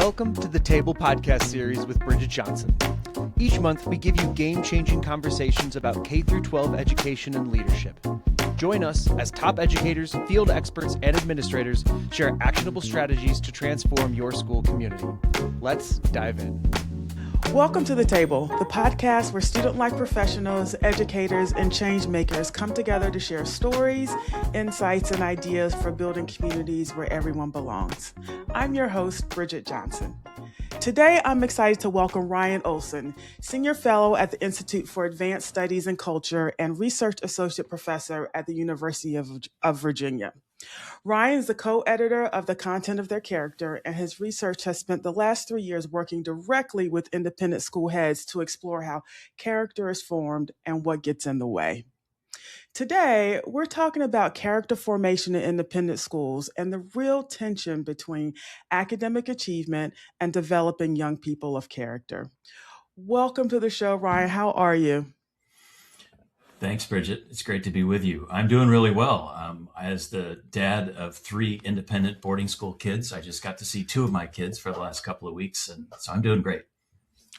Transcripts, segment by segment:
Welcome to the Table podcast series with Bridget Johnson. Each month, we give you game-changing conversations about K-12 education and leadership. Join us as top educators, field experts, and administrators share actionable strategies to transform your school community. Let's dive in. Welcome to The Table, the podcast where student life professionals, educators, and change makers come together to share stories, insights, and ideas for building communities where everyone belongs. I'm your host, Bridget Johnson. Today, I'm excited to welcome Ryan Olson, Senior Fellow at the Institute for Advanced Studies and Culture and Research Associate Professor at the University of Virginia. Ryan is the co-editor of the content of their character, and his research has spent the last 3 years working directly with independent school heads to explore how character is formed and what gets in the way. Today, we're talking about character formation in independent schools and the real tension between academic achievement and developing young people of character. Welcome to the show, Ryan. How are you? Thanks, Bridget. It's great to be with you. I'm doing really well. As the dad of 3 independent boarding school kids, I just got to see 2 of my kids for the last couple of weeks, and so I'm doing great.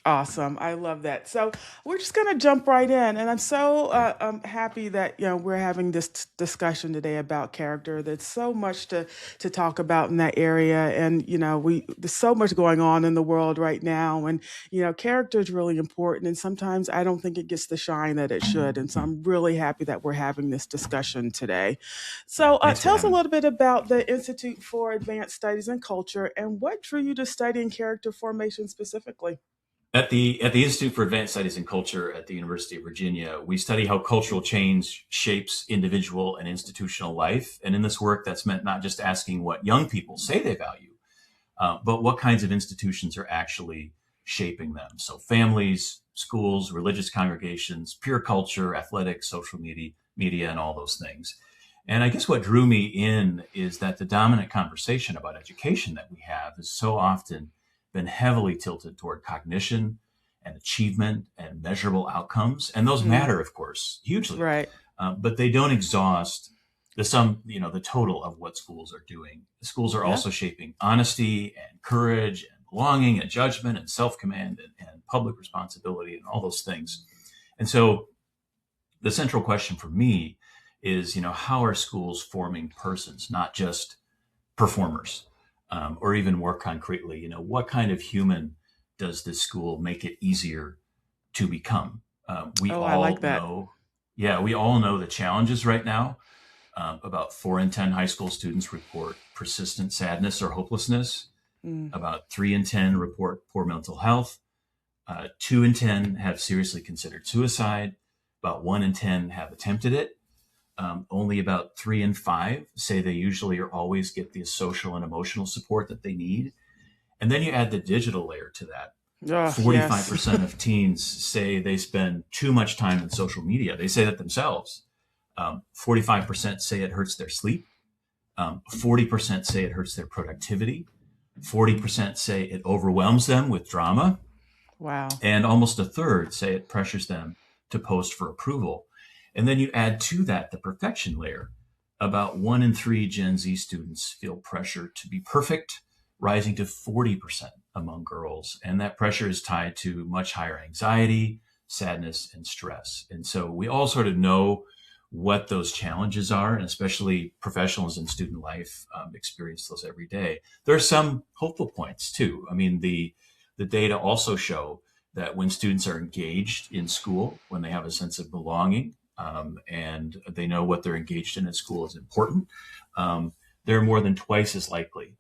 Awesome. I love that. So we're just going to jump right in. And I'm so happy that, we're having this discussion today about character. There's so much to talk about in that area. And, there's so much going on in the world right now. And, character is really important. And sometimes I don't think it gets the shine that it should. And so I'm really happy that we're having this discussion today. So tell us a little bit about the Institute for Advanced Studies and Culture and what drew you to studying character formation specifically. At the Institute for Advanced Studies and Culture at the University of Virginia, we study how cultural change shapes individual and institutional life. And in this work, that's meant not just asking what young people say they value, but what kinds of institutions are actually shaping them. So families, schools, religious congregations, peer culture, athletics, social media, and all those things. And I guess what drew me in is that the dominant conversation about education that we have is so often been heavily tilted toward cognition and achievement and measurable outcomes. And those matter, of course, hugely. Right. But they don't exhaust the total of what schools are doing. The schools are also shaping honesty and courage and belonging and judgment and self-command and public responsibility and all those things. And so the central question for me is, how are schools forming persons, not just performers? Or even more concretely, what kind of human does this school make it easier to become? We all know the challenges right now. About 4 in 10 high school students report persistent sadness or hopelessness. About 3 in 10 report poor mental health. 2 in 10 have seriously considered suicide. About 1 in 10 have attempted it. Only about 3 in 5 say they usually or always get the social and emotional support that they need. And then you add the digital layer to that. 45% of teens say they spend too much time in social media. They say that themselves. 45% say it hurts their sleep. 40% say it hurts their productivity. 40% say it overwhelms them with drama. Wow. And almost a third say it pressures them to post for approval. And then you add to that the perfection layer. About 1 in 3 Gen Z students feel pressure to be perfect, rising to 40% among girls. And that pressure is tied to much higher anxiety, sadness, and stress. And so we all sort of know what those challenges are, and especially professionals in student life experience those every day. There are some hopeful points too. I mean, the data also show that when students are engaged in school, when they have a sense of belonging, and they know what they're engaged in at school is important, they're more than twice as likely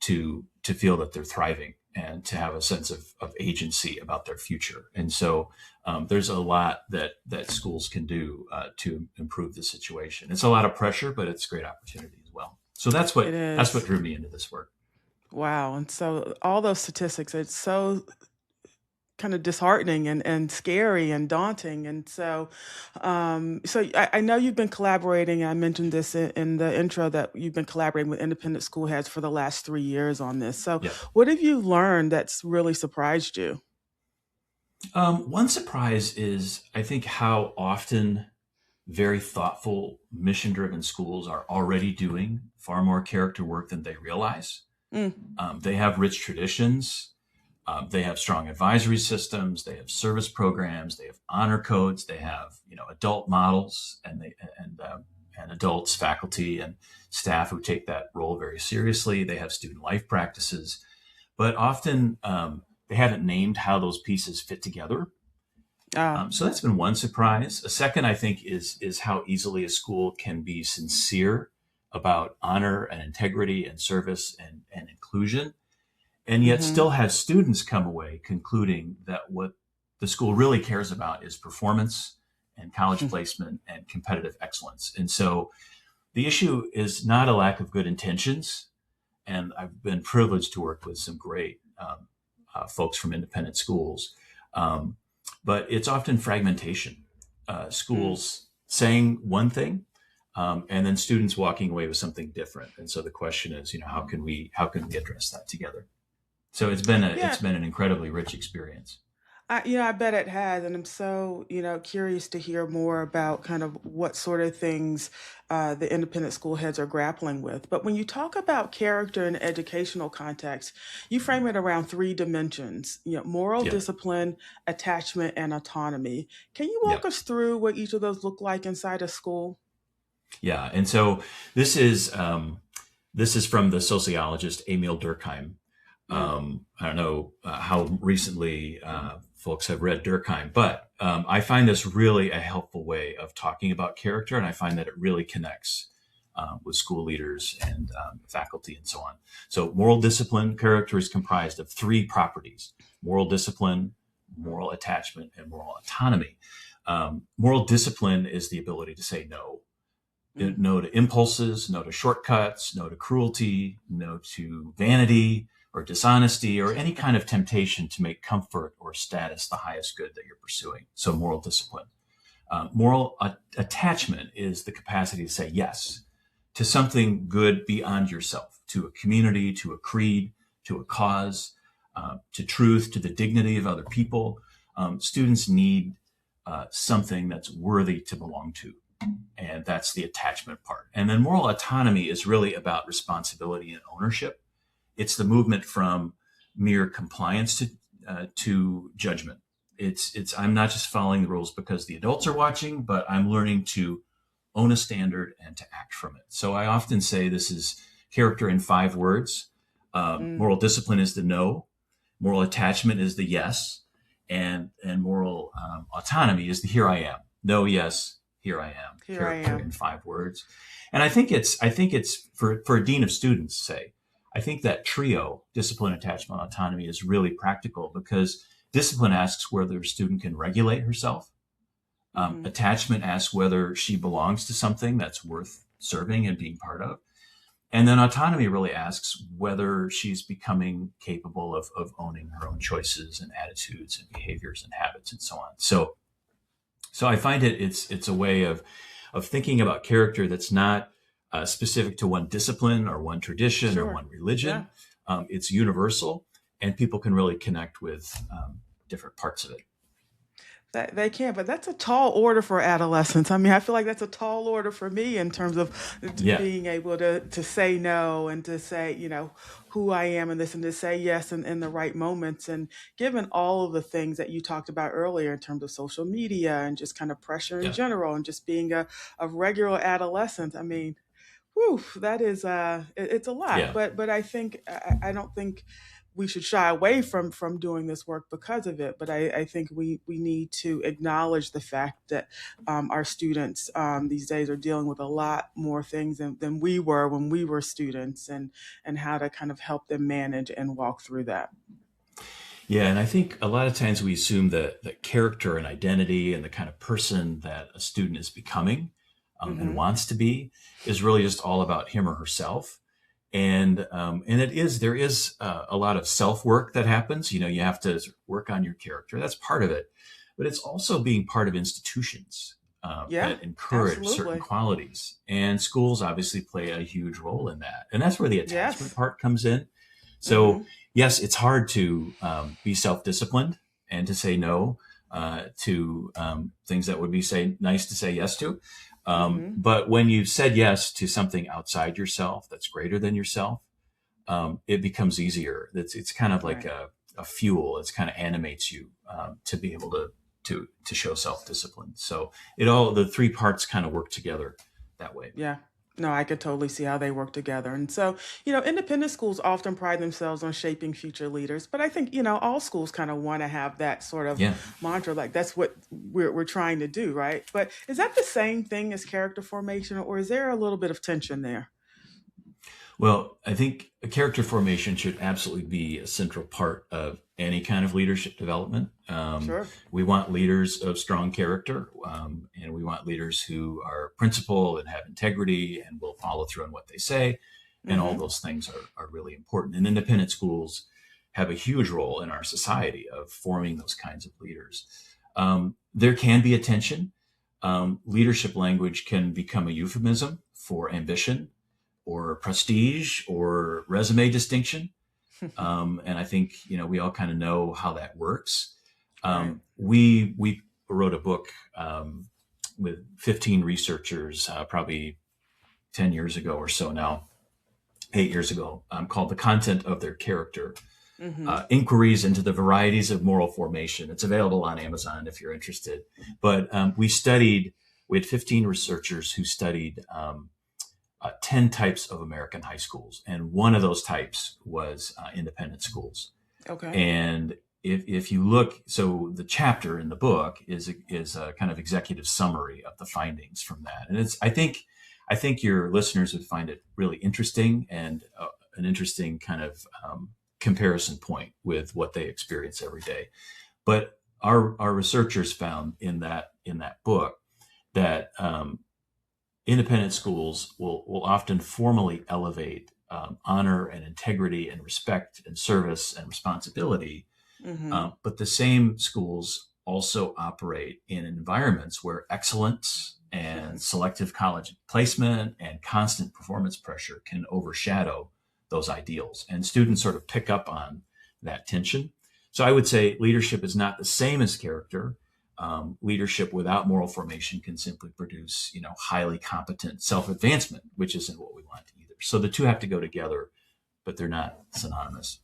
to feel that they're thriving and to have a sense of agency about their future. And so there's a lot that schools can do to improve the situation. It's a lot of pressure, but it's great opportunity as well. So that's what drew me into this work. Wow. And so all those statistics, it's so kind of disheartening and scary and daunting. And so I know you've been collaborating. I mentioned this in the intro that you've been collaborating with independent school heads for the last 3 years on this. So what have you learned that's really surprised you? One surprise is, I think, how often very thoughtful, mission-driven schools are already doing far more character work than they realize. Mm. They have rich traditions. They have strong advisory systems. They have service programs. They have honor codes. They have, adult models, and adults, faculty, and staff who take that role very seriously. They have student life practices, but often they haven't named how those pieces fit together. So that's been one surprise. A second, I think, is how easily a school can be sincere about honor and integrity and service and inclusion, and yet still have students come away concluding that what the school really cares about is performance and college placement and competitive excellence. And so the issue is not a lack of good intentions. And I've been privileged to work with some great folks from independent schools. But it's often fragmentation. Schools saying one thing, and then students walking away with something different. And so the question is, how can we address that together? So it's been an incredibly rich experience. I bet it has, and I'm so curious to hear more about kind of what sort of things the independent school heads are grappling with. But when you talk about character in educational context, you frame it around three dimensions: moral discipline, attachment, and autonomy. Can you walk us through what each of those look like inside a school? Yeah, and so this is from the sociologist Emil Durkheim. I don't know how recently folks have read Durkheim, but I find this really a helpful way of talking about character, and I find that it really connects with school leaders and faculty and so on. So moral discipline character is comprised of three properties: moral discipline, moral attachment, and moral autonomy. Moral discipline is the ability to say no. No to impulses, no to shortcuts, no to cruelty, no to vanity or dishonesty or any kind of temptation to make comfort or status the highest good that you're pursuing. So moral discipline. Moral attachment is the capacity to say yes to something good beyond yourself, to a community, to a creed, to a cause, to truth, to the dignity of other people. Students need something that's worthy to belong to. And that's the attachment part. And then moral autonomy is really about responsibility and ownership. It's the movement from mere compliance to judgment. It's I'm not just following the rules because the adults are watching, but I'm learning to own a standard and to act from it. So I often say this is character in 5 words. Moral discipline is the no. Moral attachment is the yes. And moral autonomy is the here I am. No, yes. Here I am. Here I am. In 5 words. And I think it's for a dean of students, say, I think that trio, discipline, attachment, autonomy, is really practical because discipline asks whether a student can regulate herself. Attachment asks whether she belongs to something that's worth serving and being part of. And then autonomy really asks whether she's becoming capable of owning her own choices and attitudes and behaviors and habits and so on. So I find it's a way of thinking about character that's not specific to one discipline or one tradition or one religion. Yeah. It's universal, and people can really connect with different parts of it. They can, but that's a tall order for adolescents. I mean, I feel like that's a tall order for me in terms of being able to say no and to say, who I am in this, and to say yes in the right moments. And given all of the things that you talked about earlier in terms of social media and just kind of pressure in general and just being a regular adolescent, I mean, that is, it's a lot. Yeah. But I think, I don't think we should shy away from doing this work because of it. But I think we need to acknowledge the fact that our students these days are dealing with a lot more things than we were when we were students, and how to kind of help them manage and walk through that. Yeah, and I think a lot of times we assume that character and identity and the kind of person that a student is becoming and wants to be is really just all about him or herself. And there is a lot of self-work that happens. You have to work on your character. That's part of it. But it's also being part of institutions that encourage certain qualities. And schools obviously play a huge role in that. And that's where the attachment part comes in. So, yes, it's hard to be self-disciplined and to say no to things that would be nice to say yes to. But when you've said yes to something outside yourself that's greater than yourself, it becomes easier. It's kind of like Right. a fuel. It's kind of animates you to be able to show self-discipline. So the three parts kind of work together that way. Yeah. No, I could totally see how they work together. And so, independent schools often pride themselves on shaping future leaders, but I think, all schools kind of want to have that sort of Yeah. mantra, like that's what we're trying to do, right? But is that the same thing as character formation, or is there a little bit of tension there? Well, I think character formation should absolutely be a central part of any kind of leadership development. Sure. We want leaders of strong character, and we want leaders who are principled and have integrity and will follow through on what they say. And all Mm-hmm. those things are really important. And independent schools have a huge role in our society of forming those kinds of leaders. There can be a tension. Leadership language can become a euphemism for ambition or prestige or resume distinction. And I think, we all kind of know how that works. Right. We wrote a book with 15 researchers, probably 10 years ago or so now, 8 years ago, called The Content of Their Character, Mm-hmm. Inquiries into the Varieties of Moral Formation. It's available on Amazon if you're interested. But we had 15 researchers who studied 10 types of American high schools. And one of those types was independent schools. Okay. And if you look, so the chapter in the book is a kind of executive summary of the findings from that. And I think your listeners would find it really interesting and an interesting kind of comparison point with what they experience every day. But our researchers found in that book that independent schools will often formally elevate honor and integrity and respect and service and responsibility. Mm-hmm. But the same schools also operate in environments where excellence and selective college placement and constant performance pressure can overshadow those ideals. And students sort of pick up on that tension. So I would say leadership is not the same as character. Leadership without moral formation can simply produce, highly competent self-advancement, which isn't what we want either. So the two have to go together, but they're not synonymous.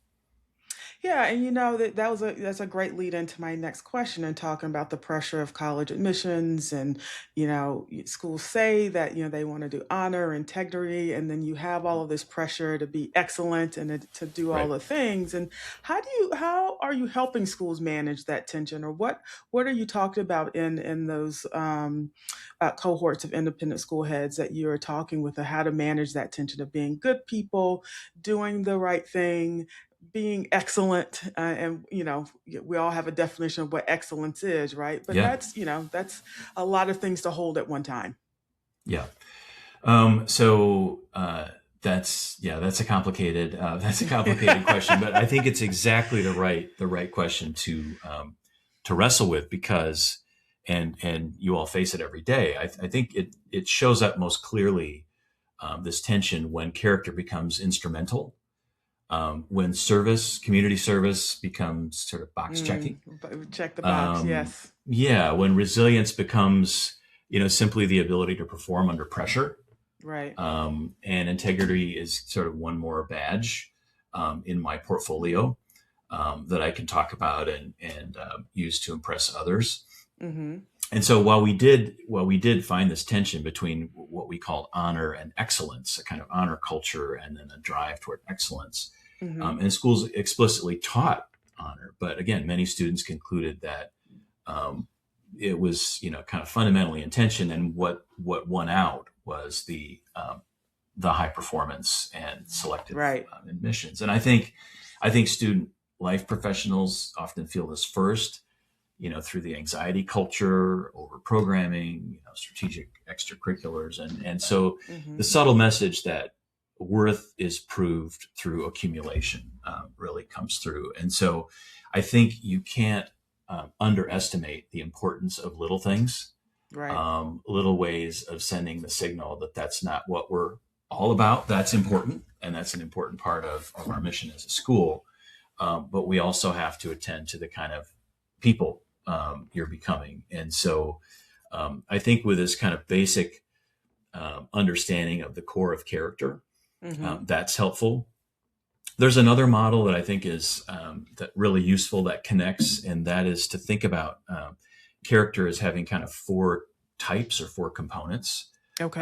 Yeah, and that's a great lead into my next question and talking about the pressure of college admissions and schools say that they want to do honor, integrity, and then you have all of this pressure to be excellent and to do all Right. the things. And how are you helping schools manage that tension, or what are you talking about in those cohorts of independent school heads that you're talking with, how to manage that tension of being good people, doing the right thing, being excellent, and we all have a definition of what excellence is, right? But Yeah. that's a lot of things to hold at one time. Yeah. That's a complicated question, but I think it's exactly the right question to wrestle with because, and you all face it every day. I think it shows up most clearly, this tension when character becomes instrumental, when community service becomes sort of box checking. Check the box. Yes. Yeah. When resilience becomes, simply the ability to perform under pressure. Right. And integrity is sort of one more badge in my portfolio that I can talk about and use to impress others. Mm-hmm. And so while we did find this tension between what we call honor and excellence, a kind of honor culture, and then a drive toward excellence, Mm-hmm. And schools explicitly taught honor, but again, many students concluded that it was kind of fundamentally in tension, and what won out was the high performance and selective Right. admissions. And I think student life professionals often feel this first, through the anxiety culture, over programming, strategic extracurriculars. And so Mm-hmm. the subtle message that worth is proved through accumulation really comes through. And so I think you can't underestimate the importance of little things, Right. little ways of sending the signal that that's not what we're all about. That's important. And that's an important part of our mission as a school. But we also have to attend to the kind of people you're becoming. And so I think with this kind of basic understanding of the core of character, Mm-hmm. that's helpful. There's another model that I think is that really useful that connects, and that is to think about character as having kind of four types or four components. Okay.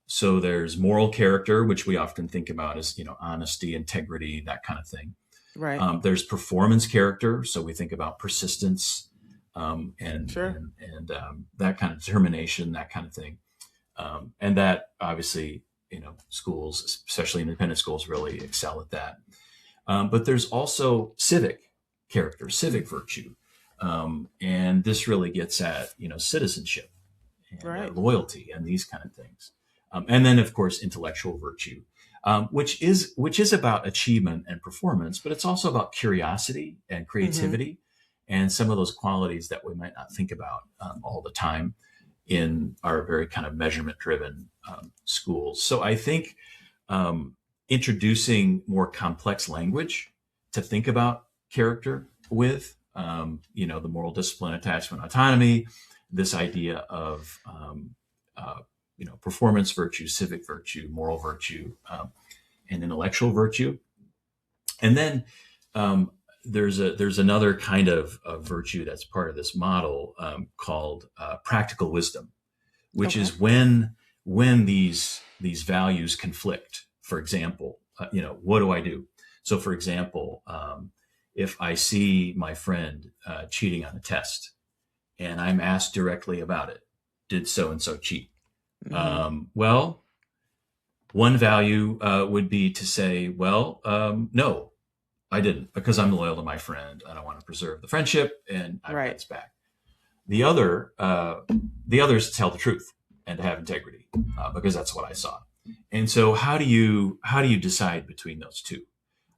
So there's moral character, which we often think about as, honesty, integrity, that kind of thing. Right. There's performance character. So we think about persistence and that kind of determination, that kind of thing. And that obviously, schools, especially independent schools, really excel at that. But there's also civic character, civic virtue. And this really gets at, citizenship and loyalty and these kind of things. And then, of course, intellectual virtue, which is about achievement and performance, but it's also about curiosity and creativity and some of those qualities that we might not think about all the time in our very kind of measurement-driven schools. So I think introducing more complex language to think about character with, the moral discipline, attachment, autonomy, this idea of performance virtue, civic virtue, moral virtue, and intellectual virtue. And then there's another kind of virtue that's part of this model called practical wisdom, which is when these values conflict. For example, what do I do? So, for example, if I see my friend cheating on a test, and I'm asked directly about it, did so and so cheat? Well, one value would be to say, no, I didn't, because I'm loyal to my friend and I want to preserve the friendship, and I bet it's back. The others tell the truth and to have integrity because that's what I saw. And so how do you decide between those two?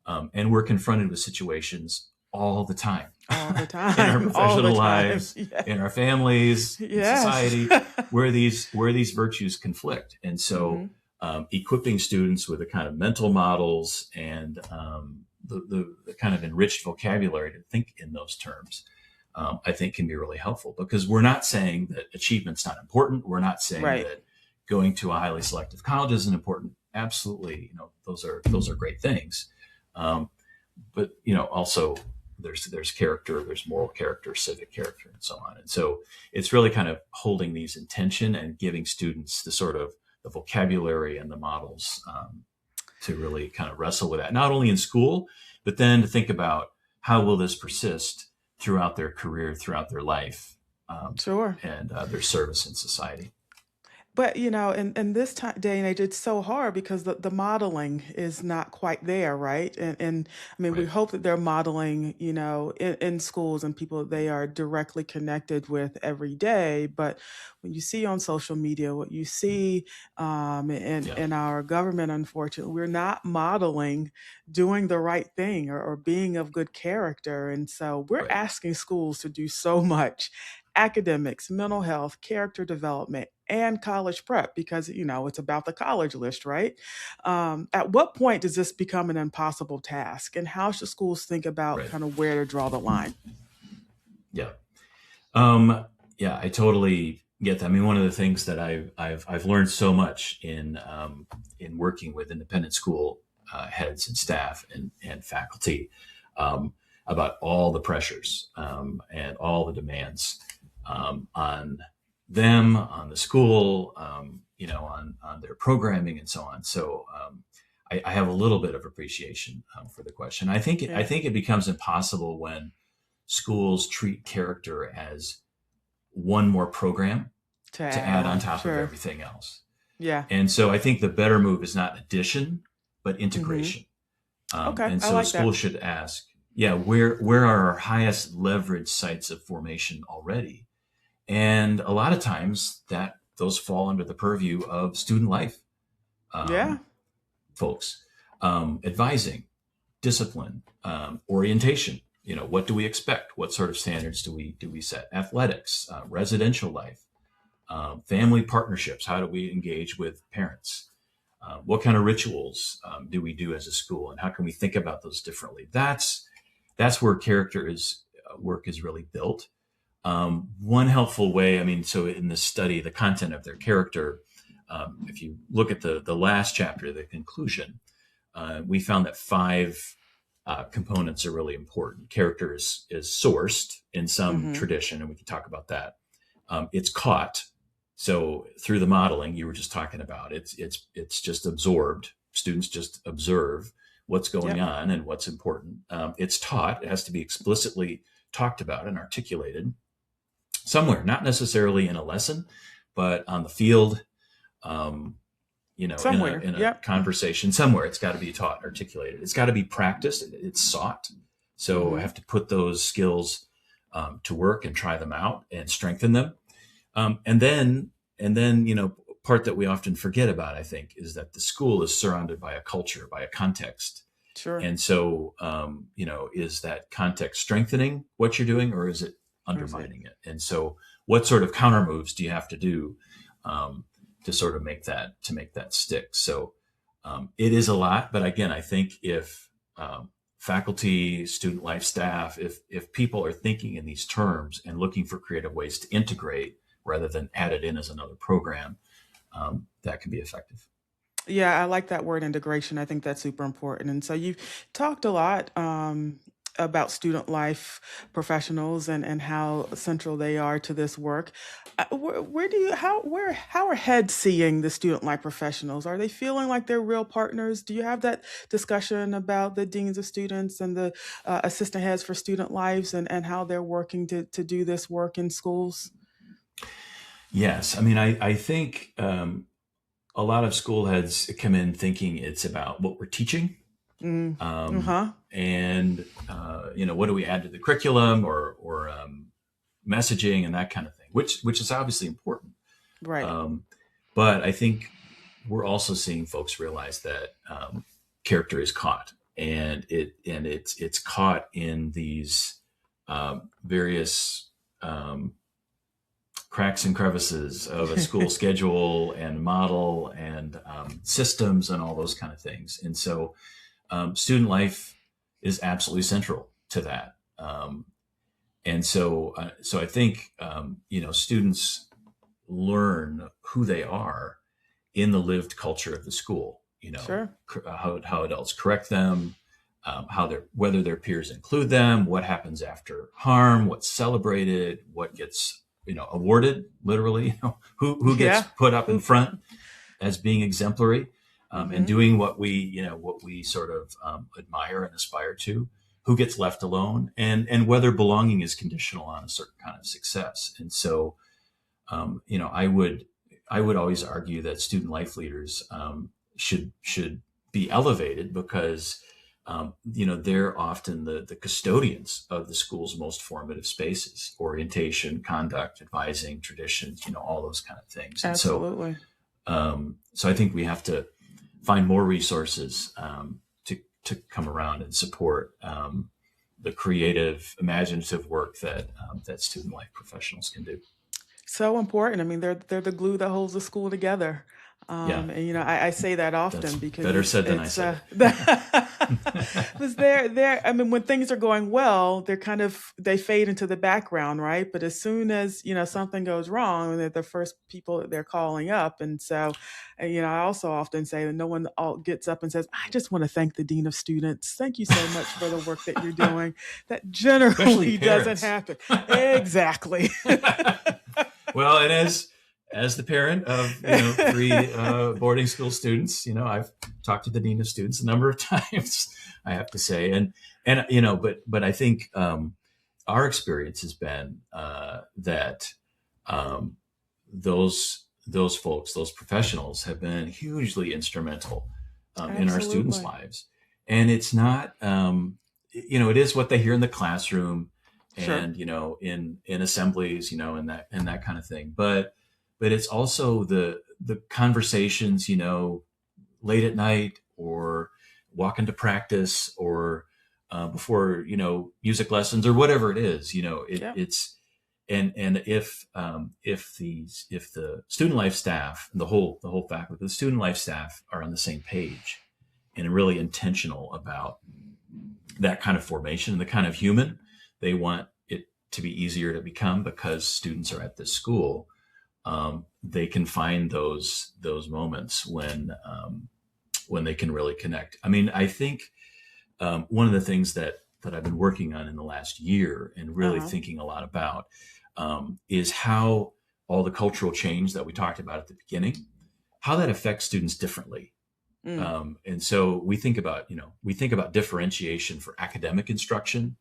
And we're confronted with situations all the time. All the time. In our professional lives, in our families, in society, where these virtues conflict. And so equipping students with the kind of mental models and the kind of enriched vocabulary to think in those terms, I think can be really helpful, because we're not saying that achievement's not important. We're not saying that going to a highly selective college isn't important. Absolutely. Those are great things. But also there's character, there's moral character, civic character, and so on. And so it's really kind of holding these in tension and giving students the sort of the vocabulary and the models to really kind of wrestle with that, not only in school, but then to think about how will this persist throughout their career, throughout their life, and their service in society. But, in this day and age, it's so hard because the modeling is not quite there, right? And I mean, we hope that they're modeling, in schools and people they are directly connected with every day. But when you see on social media, what you see in our government, unfortunately, we're not modeling doing the right thing or being of good character. And so we're asking schools to do so much: academics, mental health, character development, and college prep, because, it's about the college list, right? At what point does this become an impossible task, and how should schools think about kind of where to draw the line? Yeah. I totally get that. I mean, one of the things that I've learned so much in working with independent school heads and staff and faculty about all the pressures and all the demands on them, on the school, on their programming and so on. So I have a little bit of appreciation for the question. I think it becomes impossible when schools treat character as one more program to add on top of everything else. Yeah. And so I think the better move is not addition, but integration. And so schools should ask, where are our highest leverage sites of formation already? And a lot of times those fall under the purview of student life folks, advising, discipline, orientation. What do we expect? What sort of standards do we set? Athletics, residential life, family partnerships. How do we engage with parents? What kind of rituals do we do as a school, and how can we think about those differently? That's where character work is really built. One helpful way, so in this study, the content of their character, if you look at the last chapter, the conclusion, we found that 5 components are really important. Character is sourced in some tradition, and we can talk about that. It's caught. So through the modeling you were just talking about, it's just absorbed. Students just observe what's going on and what's important. It's taught. It has to be explicitly talked about and articulated somewhere, not necessarily in a lesson, but on the field, somewhere. in a conversation somewhere. It's got to be taught, articulated. It's got to be practiced. It's sought. So I have to put those skills to work and try them out and strengthen them. And then, part that we often forget about, I think, is that the school is surrounded by a culture, by a context. Sure. And so, is that context strengthening what you're doing, or is it undermining it? And so what sort of counter moves do you have to do to sort of make that stick? So it is a lot, but again, I think if faculty, student life staff, if people are thinking in these terms and looking for creative ways to integrate rather than add it in as another program, that can be effective. Yeah, I like that word integration. I think that's super important. And so you've talked a lot about student life professionals and how central they are to this work. How are heads seeing the student life professionals? Are they feeling like they're real partners? Do you have that discussion about the deans of students and the assistant heads for student lives and how they're working to do this work in schools? Yes. I mean, I think a lot of school heads come in thinking it's about what we're teaching. And, what do we add to the curriculum or messaging and that kind of thing, which is obviously important. Right. But I think we're also seeing folks realize that character is caught, and it's caught in these various cracks and crevices of a school schedule and model and systems and all those kind of things. And so student life is absolutely central to that. And so I think, students learn who they are in the lived culture of the school, Sure. How adults correct them, whether their peers include them, what happens after harm, what's celebrated, what gets, awarded, literally, who gets put up in front as being exemplary, and doing what we sort of admire and aspire to, who gets left alone, and whether belonging is conditional on a certain kind of success. And so, I would always argue that student life leaders should be elevated because they're often the custodians of the school's most formative spaces: orientation, conduct, advising, traditions, all those kind of things. Absolutely. And so I think we have to find more resources to come around and support the creative, imaginative work that student life professionals can do. So important. I mean, they're the glue that holds the school together. And I say that often. That's because better said than I said. Because they're I mean, when things are going well, they fade into the background, right? But as soon as something goes wrong, they're the first people that they're calling up. And so, I also often say that no one gets up and says, "I just want to thank the dean of students. Thank you so much for the work that you're doing." That generally doesn't happen. Exactly. Well, and as the parent of 3 boarding school students, I've talked to the dean of students a number of times, I have to say, and but I think our experience has been that those folks, those professionals, have been hugely instrumental in our students' lives. And it's not, it is what they hear in the classroom, and in assemblies, and that kind of thing, but it's also the conversations, late at night or walking to practice or before, music lessons or whatever it is, it's, and if the student life staff, the whole faculty, the student life staff are on the same page and really intentional about that kind of formation and the kind of human they want it to be easier to become because students are at this school, they can find those moments when when they can really connect. I mean, I think one of the things that I've been working on in the last year and really thinking a lot about is how all the cultural change that we talked about at the beginning, how that affects students differently. And so we think about differentiation for academic instruction.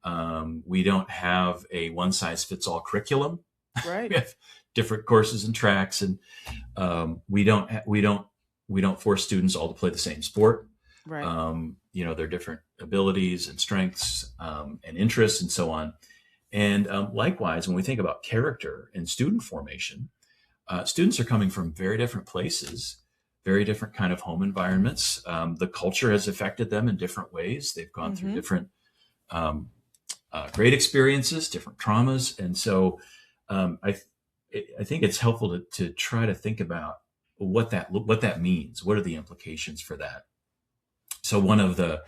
We don't have a one size fits all curriculum. Right. We have different courses and tracks, and we don't force students all to play the same sport. Right. Their different abilities and strengths and interests and so on. And likewise, when we think about character and student formation, students are coming from very different places, very different kind of home environments. The culture has affected them in different ways. They've gone through different great experiences, different traumas. And so I think it's helpful to try to think about what that means. What are the implications for that? So one of the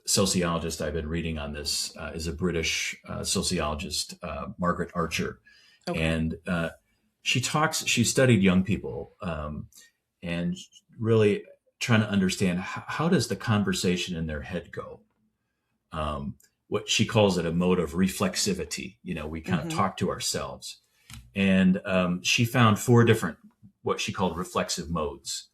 sociologists I've been reading on this is a British sociologist, Margaret Archer. Okay. And she studied young people and really trying to understand how does the conversation in their head go? What she calls it a mode of reflexivity. We kind of talk to ourselves. And she found 4 different, what she called reflexive modes.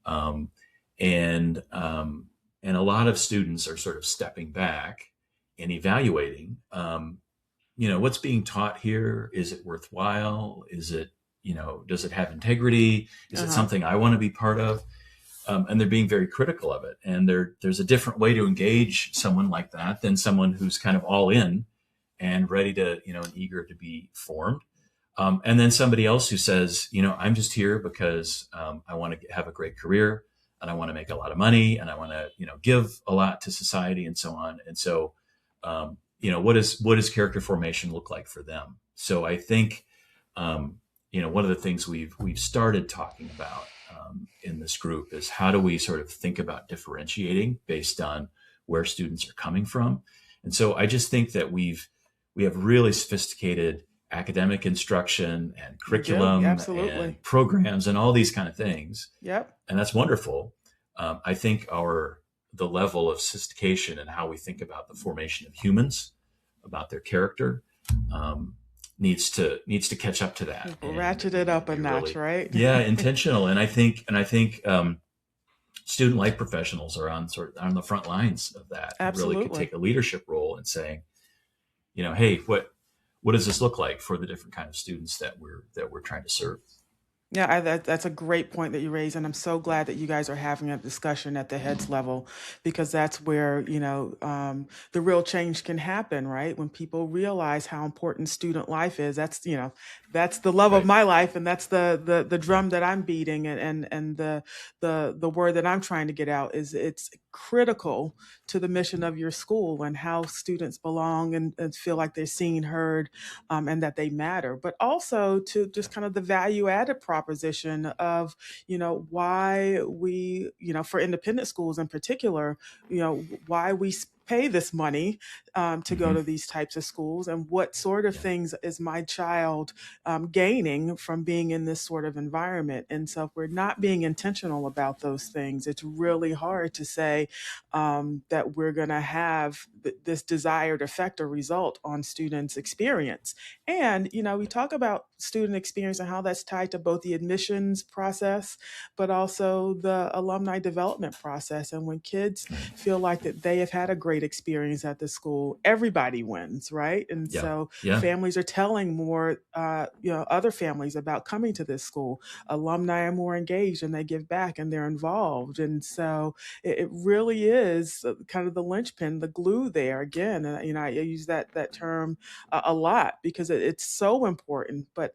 And a lot of students are sort of stepping back and evaluating, what's being taught here. Is it worthwhile? Is it, does it have integrity? Is it something I want to be part of? And they're being very critical of it. And there's a different way to engage someone like that than someone who's kind of all in and ready to, and eager to be formed. And then somebody else who says, I'm just here because I want to have a great career and I want to make a lot of money and I want to, give a lot to society and so on. And so, what does character formation look like for them? So I think, one of the things we've started talking about in this group is how do we sort of think about differentiating based on where students are coming from. And so I just think that we have really sophisticated academic instruction and curriculum and programs and all these kind of things. Yep. And that's wonderful. I think the level of sophistication and how we think about the formation of humans, about their character, needs to catch up to that. Ratchet it up a notch, right? Yeah, intentional. And I think student life professionals are on the front lines of that. Absolutely. Really could take a leadership role in saying, hey, what does this look like for the different kind of students that we're trying to serve? Yeah, that's a great point that you raised, and I'm so glad that you guys are having a discussion at the heads level, because that's where the real change can happen, right? When people realize how important student life is. That's the love of my life, and that's the drum that I'm beating, and the word that I'm trying to get out is it's critical to the mission of your school and how students belong and feel like they're seen, heard, and that they matter, but also to just kind of the value added proposition of, why we, for independent schools in particular, why we pay this money to go to these types of schools, and what sort of things is my child gaining from being in this sort of environment. And so if we're not being intentional about those things, it's really hard to say that we're going to have this desired effect or result on students' experience. And, we talk about student experience and how that's tied to both the admissions process, but also the alumni development process. And when kids feel like that they have had a great experience at the school, everybody wins, right? And so families are telling more, other families about coming to this school. Alumni are more engaged and they give back and they're involved. And so it really is kind of the linchpin, the glue there again. And, I use that term a lot because it's so important, but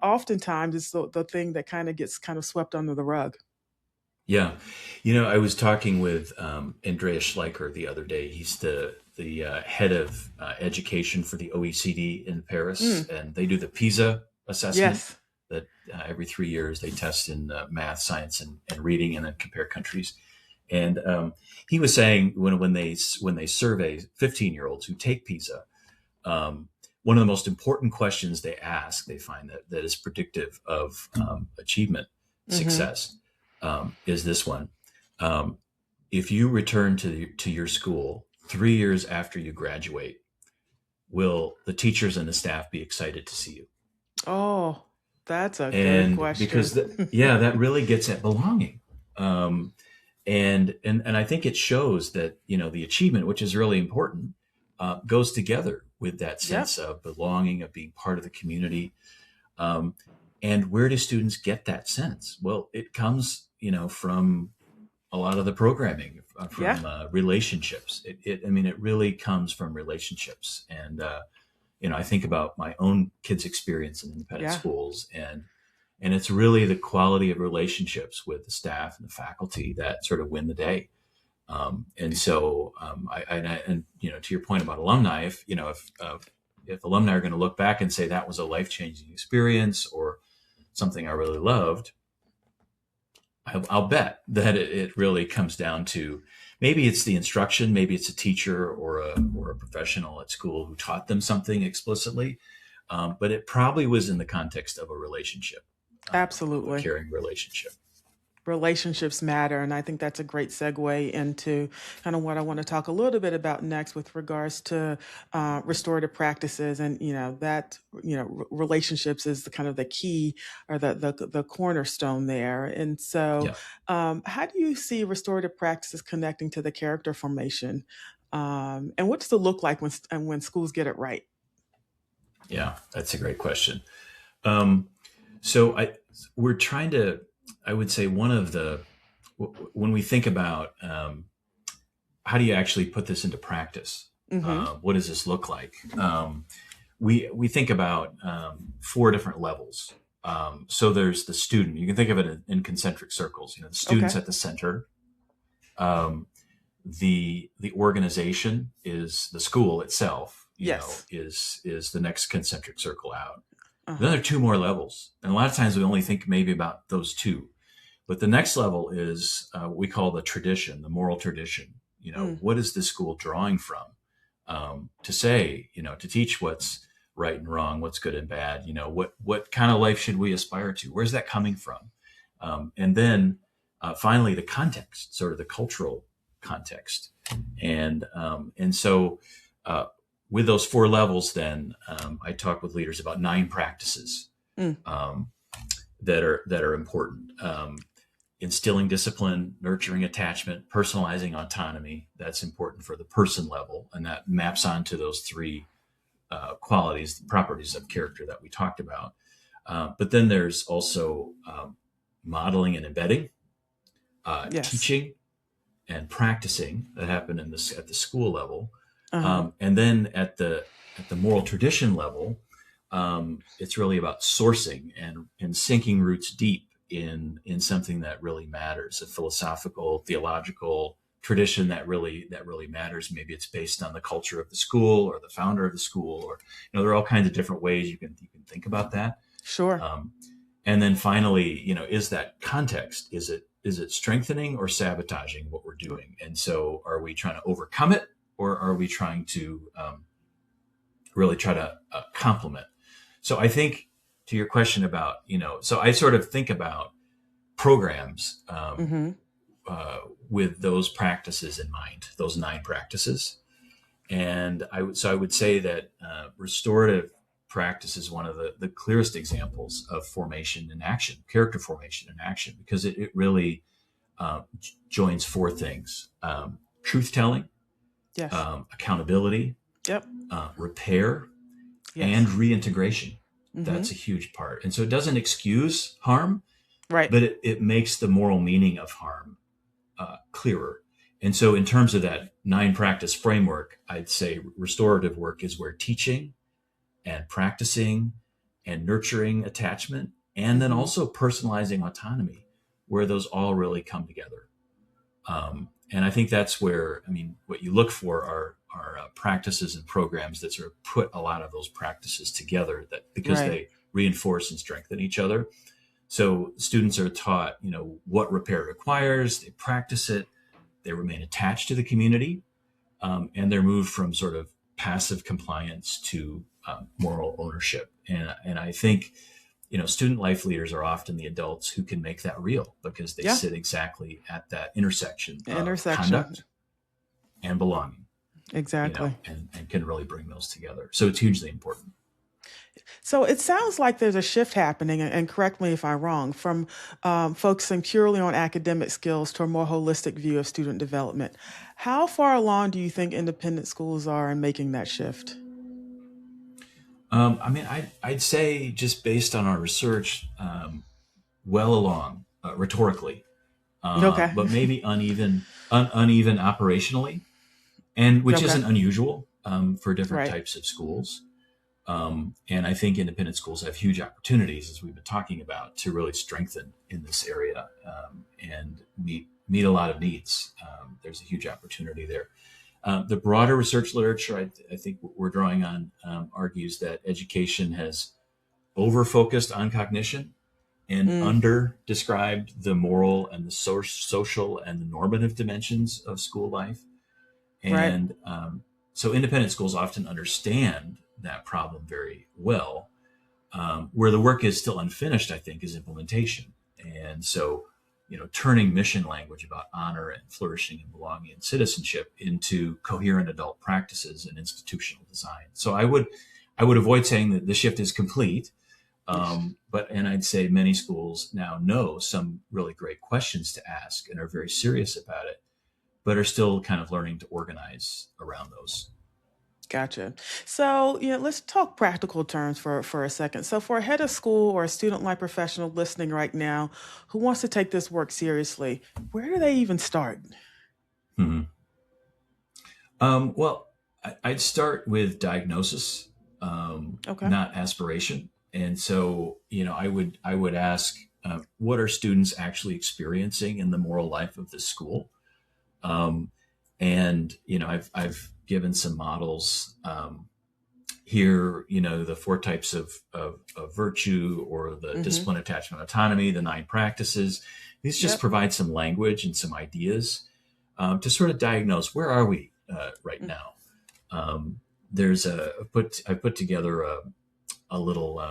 oftentimes it's the thing that kind of gets swept under the rug. Yeah. I was talking with Andreas Schleicher the other day. He's the head of education for the OECD in Paris, and they do the PISA assessment that every 3 years they test in math, science, and reading, and then compare countries. And he was saying when they survey 15-year-olds who take PISA, one of the most important questions they ask, they find that is predictive of achievement, success is this one. If you return to your school 3 years after you graduate, will the teachers and the staff be excited to see you? Oh, that's a good And question. because that really gets at belonging. And I think it shows that, the achievement, which is really important, goes together with that sense of belonging, of being part of the community. And where do students get that sense? Well, it comes, from a lot of the programming, from relationships. It really comes from relationships. And, I think about my own kids' experience in independent schools, and it's really the quality of relationships with the staff and the faculty that sort of win the day. To your point about alumni, if alumni are going to look back and say that was a life-changing experience or something I really loved, I'll bet that it really comes down to, maybe it's the instruction, maybe it's a teacher or a professional at school who taught them something explicitly, but it probably was in the context of a relationship. Absolutely. A caring relationship. Relationships matter. And I think that's a great segue into kind of what I want to talk a little bit about next with regards to restorative practices. And, relationships is the kind of the key or the cornerstone there. And so how do you see restorative practices connecting to the character formation? And what does it look like when schools get it right? Yeah, that's a great question. We're trying to, I would say when we think about how do you actually put this into practice? What does this look like? We think about 4 different levels. So there's the student. You can think of it in concentric circles. The student's at the center. The organization is the school itself. Is the next concentric circle out. Then there are 2 more levels. And a lot of times we only think maybe about those 2. But the next level is what we call the tradition, the moral tradition. What is the school drawing from to say, to teach what's right and wrong, what's good and bad, what kind of life should we aspire to? Where's that coming from? And then finally, the context, sort of the cultural context. And so with those 4 levels, then I talk with leaders about 9 practices that are important. Instilling discipline, nurturing attachment, personalizing autonomy. That's important for the person level, and that maps onto those 3 qualities, properties of character that we talked about. But then there's also modeling and embedding, teaching and practicing that happen at the school level. And then at the moral tradition level, it's really about sourcing and sinking roots deep in something that really matters, a philosophical, theological tradition that really matters. Maybe it's based on the culture of the school or the founder of the school, or there are all kinds of different ways you can think about that. Sure. And then finally, is that context? Is it strengthening or sabotaging what we're doing? And so, are we trying to overcome it, or are we trying to really try to complement? So I think, to your question about, so I sort of think about programs with those practices in mind, those 9 practices. And I would say that restorative practice is one of the clearest examples of formation in action, character formation in action, because it really joins 4 things: truth-telling, accountability, repair, and reintegration. That's a huge part. And so it doesn't excuse harm, but it makes the moral meaning of harm clearer. And so in terms of that 9 practice framework, I'd say restorative work is where teaching and practicing and nurturing attachment, and then also personalizing autonomy, where those all really come together. And I think that's where, what you look for are practices and programs that sort of put a lot of those practices together, because they reinforce and strengthen each other. So students are taught, what repair requires, they practice it, they remain attached to the community, and they're moved from sort of passive compliance to moral ownership. And I think, student life leaders are often the adults who can make that real because they sit exactly at that intersection of conduct and belonging. Exactly. And can really bring those together. So it's hugely important. So it sounds like there's a shift happening, and correct me if I'm wrong, from focusing purely on academic skills to a more holistic view of student development. How far along do you think independent schools are in making that shift? I'd say just based on our research, well along rhetorically, but maybe uneven operationally, and which isn't unusual for different types of schools. And I think independent schools have huge opportunities, as we've been talking about, to really strengthen in this area and meet a lot of needs. There's a huge opportunity there. The broader research literature, I think what we're drawing on, argues that education has over-focused on cognition and under-described the moral and the social and the normative dimensions of school life. And so independent schools often understand that problem very well. Where the work is still unfinished, I think, is implementation. And so, turning mission language about honor and flourishing and belonging and citizenship into coherent adult practices and institutional design. So I would avoid saying that the shift is complete. And I'd say many schools now know some really great questions to ask and are very serious about it, but are still kind of learning to organize around those. Gotcha. So, let's talk practical terms for a second. So for a head of school or a student life professional listening right now who wants to take this work seriously, where do they even start? Well, I'd start with diagnosis, not aspiration. And so, I would ask, what are students actually experiencing in the moral life of the school? I've given some models here, the 4 types of virtue, or the discipline, attachment, autonomy, the 9 practices. These just provide some language and some ideas to sort of diagnose where are we right now. I put together a little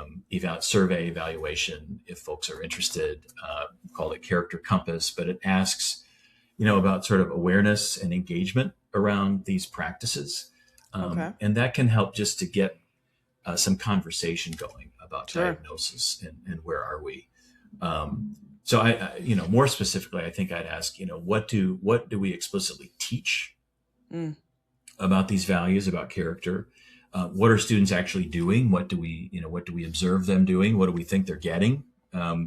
survey evaluation if folks are interested. Call it Character Compass, but it asks about sort of awareness and engagement around these practices. And that can help just to get some conversation going about diagnosis and where are we. So I more specifically, I think I'd ask, what do we explicitly teach about these values, about character? What are students actually doing? What do we observe them doing? What do we think they're getting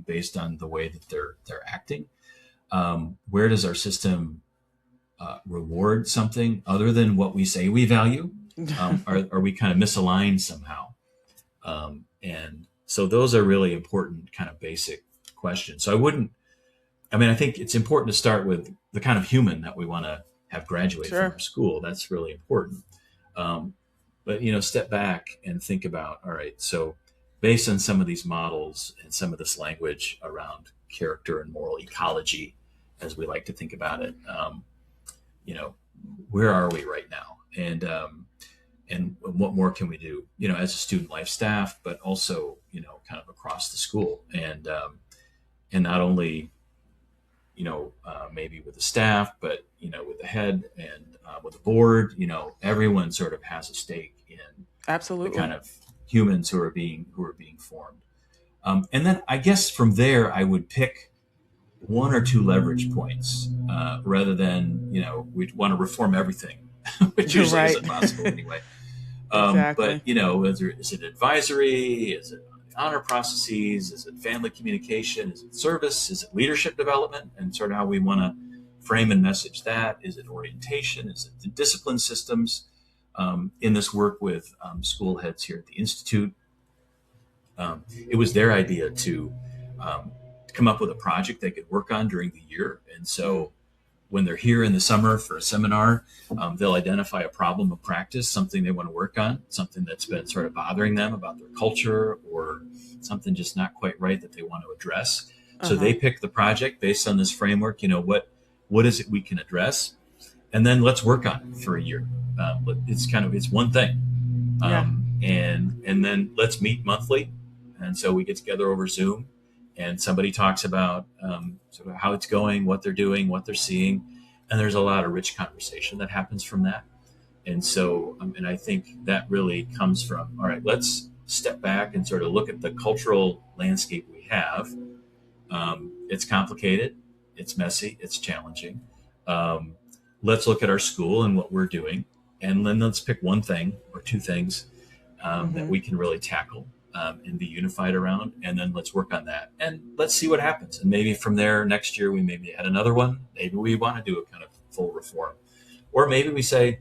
based on the way that they're acting? Where does our system reward something other than what we say we value? Are we kind of misaligned somehow? And so those are really important kind of basic questions. So I think it's important to start with the kind of human that we want to have graduate from our school. That's really important. But step back and think about, all right, so based on some of these models and some of this language around character and moral ecology, as we like to think about it, where are we right now? And what more can we do, as a student life staff, but also, kind of across the school, and not only, maybe with the staff, but, with the head and with the board, everyone sort of has a stake in the kind of humans who are being formed. And then I guess from there, I would pick 1 or 2 leverage points rather than, we'd want to reform everything, which usually isn't possible anyway. But, is it advisory? Is it honor processes? Is it family communication? Is it service? Is it leadership development? And sort of how we want to frame and message that. Is it orientation? Is it the discipline systems? In this work with school heads here at the Institute, it was their idea to come up with a project they could work on during the year. And so when they're here in the summer for a seminar, they'll identify a problem of practice, something they want to work on, something that's been sort of bothering them about their culture, or something just not quite right that they want to address. So they pick the project based on this framework, what is it we can address? And then let's work on it for a year. It's one thing. And then let's meet monthly And so we get together over Zoom, and somebody talks about sort of how it's going, what they're doing, what they're seeing. And there's a lot of rich conversation that happens from that. And so, and I think that really comes from, all right, let's step back and sort of look at the cultural landscape we have. It's complicated, it's messy, it's challenging. Let's look at our school and what we're doing. And then let's pick one thing or two things that we can really tackle and be unified around. And then let's work on that. And let's see what happens. And maybe from there, next year, we maybe add another one. Maybe we want to do a kind of full reform. Or maybe we say,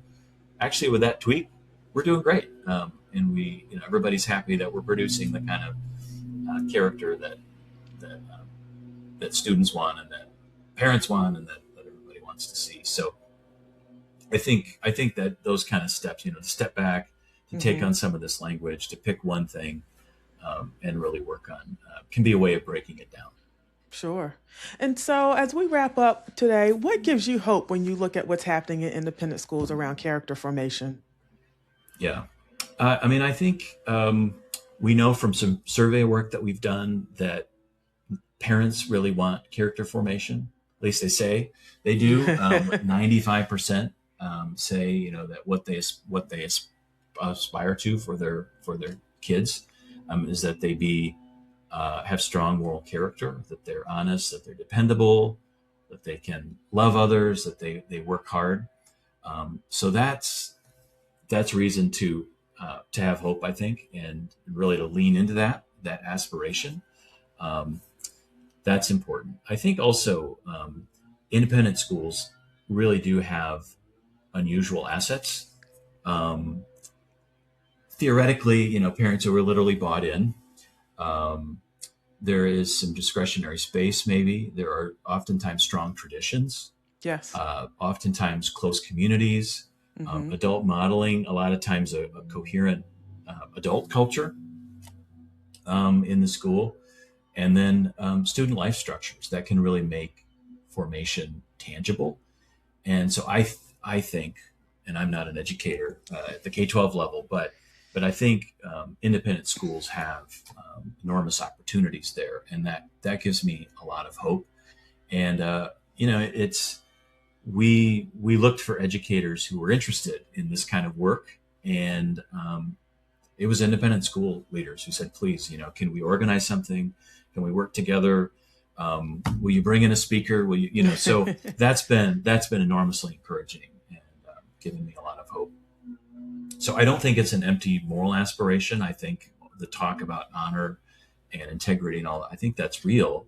actually, with that tweak, we're doing great. And we, everybody's happy that we're producing the kind of character that students want and that parents want and that everybody wants to see. So I think that those kind of steps, to step back, to take on some of this language, to pick one thing and really work on, can be a way of breaking it down. Sure. And so as we wrap up today, what gives you hope when you look at what's happening in independent schools around character formation? Yeah. I think we know from some survey work that we've done that parents really want character formation. At least they say they do. 95% say that what they aspire to for their kids is that they have strong moral character, that they're honest, that they're dependable, that they can love others, that they work hard. So that's reason to have hope, I think, and really to lean into that aspiration. That's important. I think also independent schools really do have unusual assets. Theoretically, parents who are literally bought in. There is some discretionary space, maybe. There are oftentimes strong traditions. Yes. Oftentimes close communities, adult modeling, a lot of times a coherent adult culture in the school. And then student life structures that can really make formation tangible. And so I think, and I'm not an educator at the K-12 level, but I think independent schools have enormous opportunities there, and that gives me a lot of hope. And we looked for educators who were interested in this kind of work, and it was independent school leaders who said, "Please, can we organize something? Can we work together? Will you bring in a speaker? Will you?" So that's been enormously encouraging and given me a lot of hope. So I don't think it's an empty moral aspiration. I think the talk about honor and integrity and all that, I think that's real.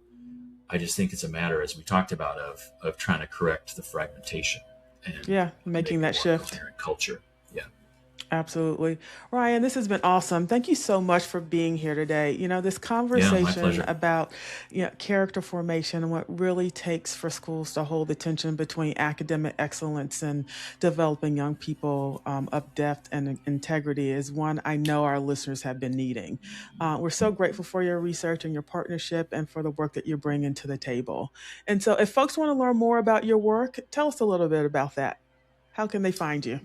I just think it's a matter, as we talked about, of trying to correct the fragmentation and making that shift. Culture. Yeah. Absolutely. Ryan, this has been awesome. Thank you so much for being here today. This conversation about character formation and what really takes for schools to hold the tension between academic excellence and developing young people of depth and integrity is one I know our listeners have been needing. We're so grateful for your research and your partnership and for the work that you're bringing to the table. And so if folks want to learn more about your work, tell us a little bit about that. How can they find you?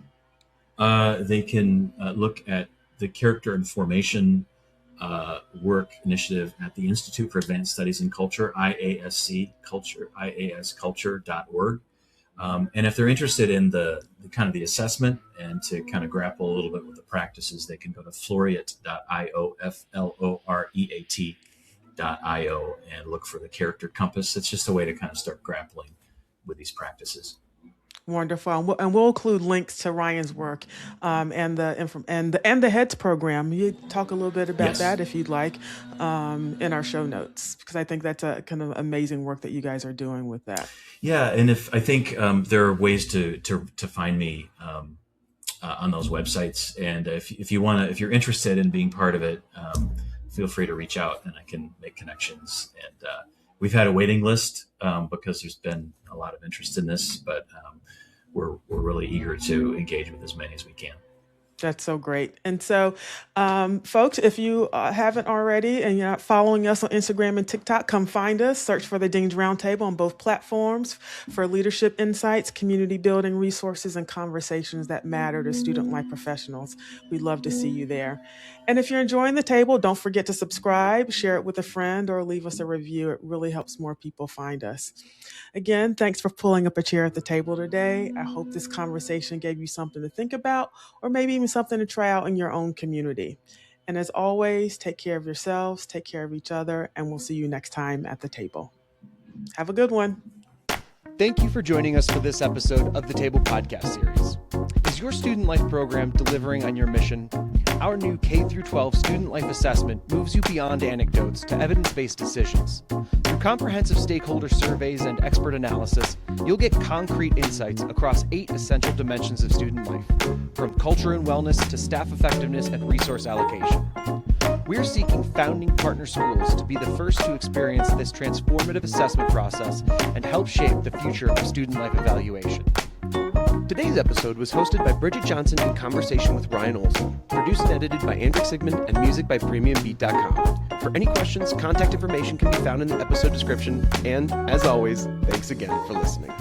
They can look at the Character and Formation Work Initiative at the Institute for Advanced Studies in Culture, iasculture.org. And if they're interested in the kind of the assessment and to kind of grapple a little bit with the practices, they can go to floreat.io, FLOREAT.io, and look for the Character Compass. It's just a way to kind of start grappling with these practices. Wonderful, and we'll include links to Ryan's work and the HEADS program. You talk a little bit about that if you'd like in our show notes, because I think that's a kind of amazing work that you guys are doing with that. Yeah, and I think there are ways to find me on those websites, and if you're interested in being part of it, feel free to reach out and I can make connections. And we've had a waiting list because there's been a lot of interest in this, but we're really eager to engage with as many as we can. That's so great. And so, folks, if you haven't already and you're not following us on Instagram and TikTok, come find us. Search for the Dean's Roundtable on both platforms for leadership insights, community building resources, and conversations that matter to student life professionals. We'd love to see you there. And if you're enjoying the table, don't forget to subscribe, share it with a friend, or leave us a review. It really helps more people find us. Again, thanks for pulling up a chair at the table today. I hope this conversation gave you something to think about, or maybe even something to try out in your own community. And as always, take care of yourselves, take care of each other, and we'll see you next time at the table. Have a good one. Thank you for joining us for this episode of the Table Podcast Series. Is your student life program delivering on your mission? Our new K-12 student life assessment moves you beyond anecdotes to evidence-based decisions. Through comprehensive stakeholder surveys and expert analysis, you'll get concrete insights across 8 essential dimensions of student life, from culture and wellness to staff effectiveness and resource allocation. We're seeking founding partner schools to be the first to experience this transformative assessment process and help shape the future of student life evaluation. Today's episode was hosted by Bridget Johnson in conversation with Ryan Olson, produced and edited by Andrew Sigmund, and music by PremiumBeat.com. For any questions, contact information can be found in the episode description. And, as always, thanks again for listening.